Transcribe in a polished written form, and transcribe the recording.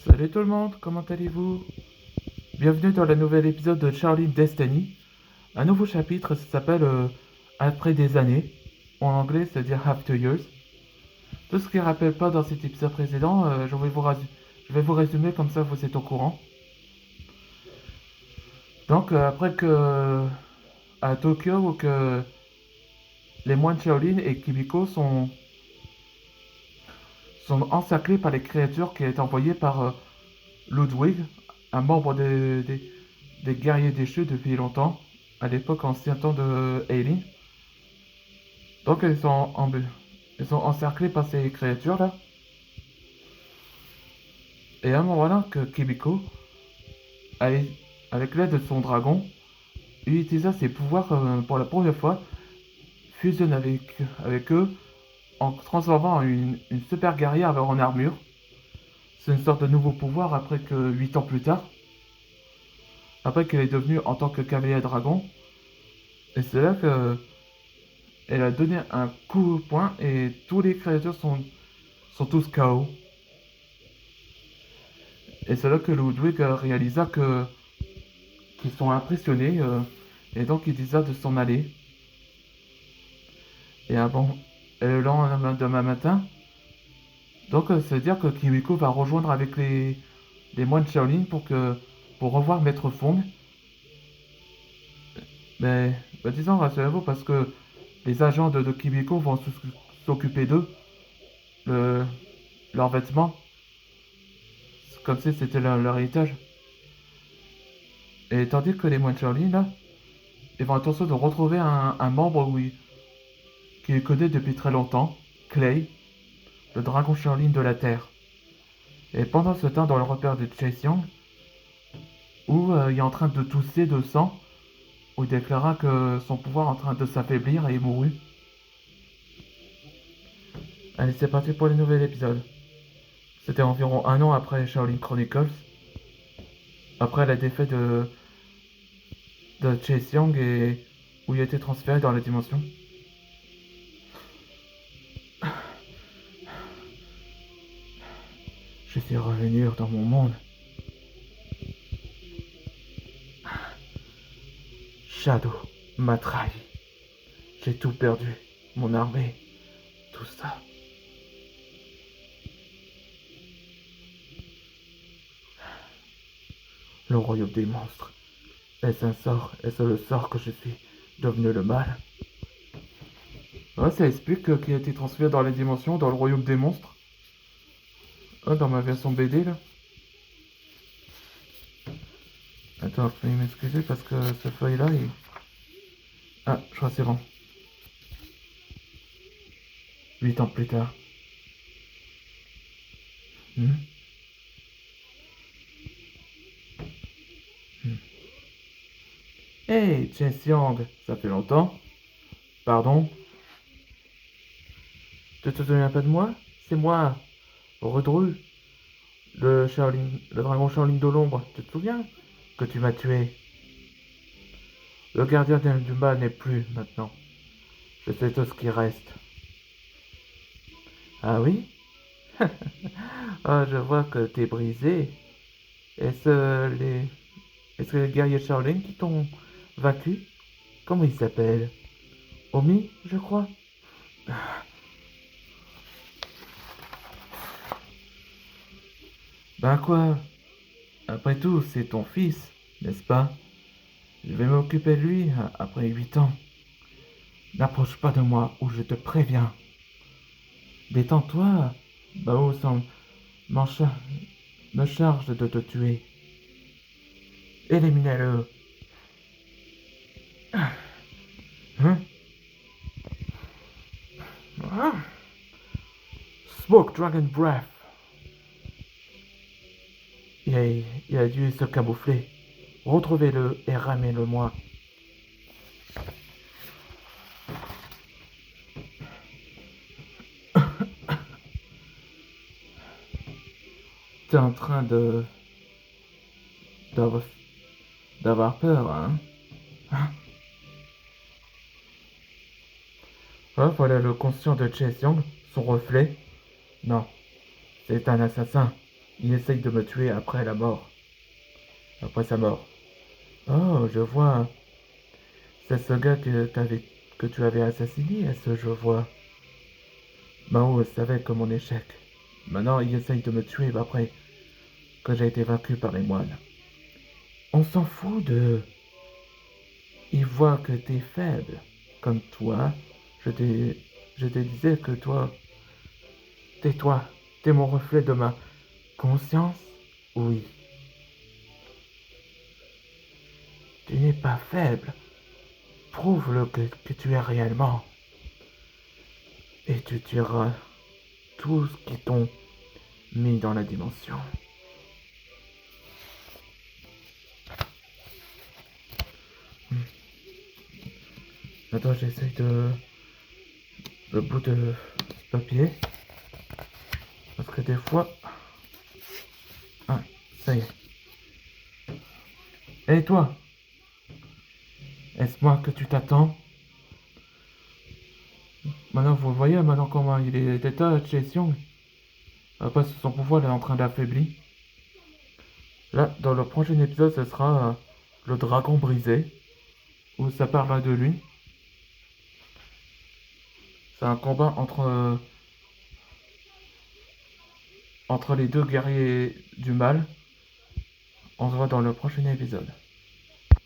Salut tout le monde, comment allez-vous? Bienvenue dans le nouvel épisode de Charlie Destiny. Un nouveau chapitre, ça s'appelle Après des années. En anglais, c'est-à-dire After Years. Tout ce qui ne rappelle pas dans cet épisode précédent, je vais vous résumer comme ça vous êtes au courant. Donc, après que à Tokyo, que les moines Shaolin et Kimiko sont encerclés par les créatures qui étaient envoyées par Ludwig, un membre des guerriers déchus depuis longtemps, à l'époque ancien temps de Eileen. Donc ils sont encerclés par ces créatures-là. Et à un moment-là, que Kimiko, avec l'aide de son dragon, utilisa ses pouvoirs pour la première fois, fusionne avec eux, en transformant une super guerrière en armure. C'est une sorte de nouveau pouvoir après que 8 ans plus tard, après qu'elle est devenue en tant que cavalier dragon. Et c'est là que elle a donné un coup de poing et tous les créatures sont tous KO. Et c'est là que Ludwig réalisa qu'ils sont impressionnés et donc il décida de s'en aller. Et le lendemain matin, donc c'est-à-dire que Kimiko va rejoindre avec les moines Shaolin pour revoir Maître Fong. Mais disons, rassurez-vous, parce que les agents de Kimiko vont s'occuper d'eux, le, leurs vêtements, comme si c'était leur héritage. Et tandis que les moines Shaolin, là, ils vont attention de retrouver un membre qu'ils connaissent depuis très longtemps, Clay, le dragon Shaolin de la Terre. Et pendant ce temps, dans le repère de Chaesiong, où il est en train de tousser de sang, où il déclara que son pouvoir est en train de s'affaiblir et il mourut. Allez, c'est parti pour le nouvel épisode. C'était environ un an après Shaolin Chronicles, après la défaite de Chaesiong et où il a été transféré dans la dimension. Je suis revenu dans mon monde. Shadow m'a trahi. J'ai tout perdu. Mon armée, tout ça. Le royaume des monstres. Est-ce un sort? Est-ce le sort que je suis devenu le mal? Ouais, ça explique qu'il a été transféré dans la dimension, dans le royaume des monstres. Dans ma version BD, là. Attends, veuillez m'excuser parce que ce feuille-là, il... Ah, je crois que c'est bon. 8 ans plus tard. Hmm. Hmm. Hey, Chen Xiang, ça fait longtemps. Pardon? Tu te souviens pas de moi? C'est moi, Redru, le dragon Shaolin de l'ombre. Tu te souviens? Que tu m'as tué. Le gardien du mal n'est plus maintenant. Je sais tout ce qui reste. Ah oui? Ah, je vois que t'es brisé. Est-ce les... Est-ce que les guerriers Shaolin qui t'ont vaincu? Comment ils s'appellent? Omi, je crois. Ben quoi? Après tout, c'est ton fils, n'est-ce pas? Je vais m'occuper de lui après 8 ans. N'approche pas de moi ou je te préviens. Détends-toi. Bao semble me charge de te tuer. Éliminez-le. Hein? Ah. Smoke Dragon Breath. Il a dû se camoufler. Retrouvez-le et ramène-le-moi. T'es en train d'avoir d'avoir peur, hein? Ah, voilà le conscient de Chaesiong, son reflet. Non, c'est un assassin. Il essaye de me tuer après la mort. Après sa mort. Oh, je vois. C'est ce gars que tu avais assassiné, est-ce je vois. Mao savait que mon échec. Maintenant, il essaye de me tuer après que j'ai été vaincu par les moines. On s'en fout de... Il voit que t'es faible. Comme toi, je te, je te disais que toi, t'es mon reflet de ma conscience. Oui, tu n'es pas faible. Prouve-le que tu es réellement. Et tu tueras tout ce qui t'ont mis dans la dimension. Attends, j'essaye de... Le bout de ce papier. Parce que des fois... Ah, ça y est. Et toi? Est-ce moi que tu t'attends? Maintenant, vous voyez maintenant comment il est d'état chez Xiong. Après, son pouvoir est en train d'affaiblir. Là, dans le prochain épisode, ce sera le dragon brisé. Où ça parlera de lui. C'est un combat entre les deux guerriers du mal. On se voit dans le prochain épisode.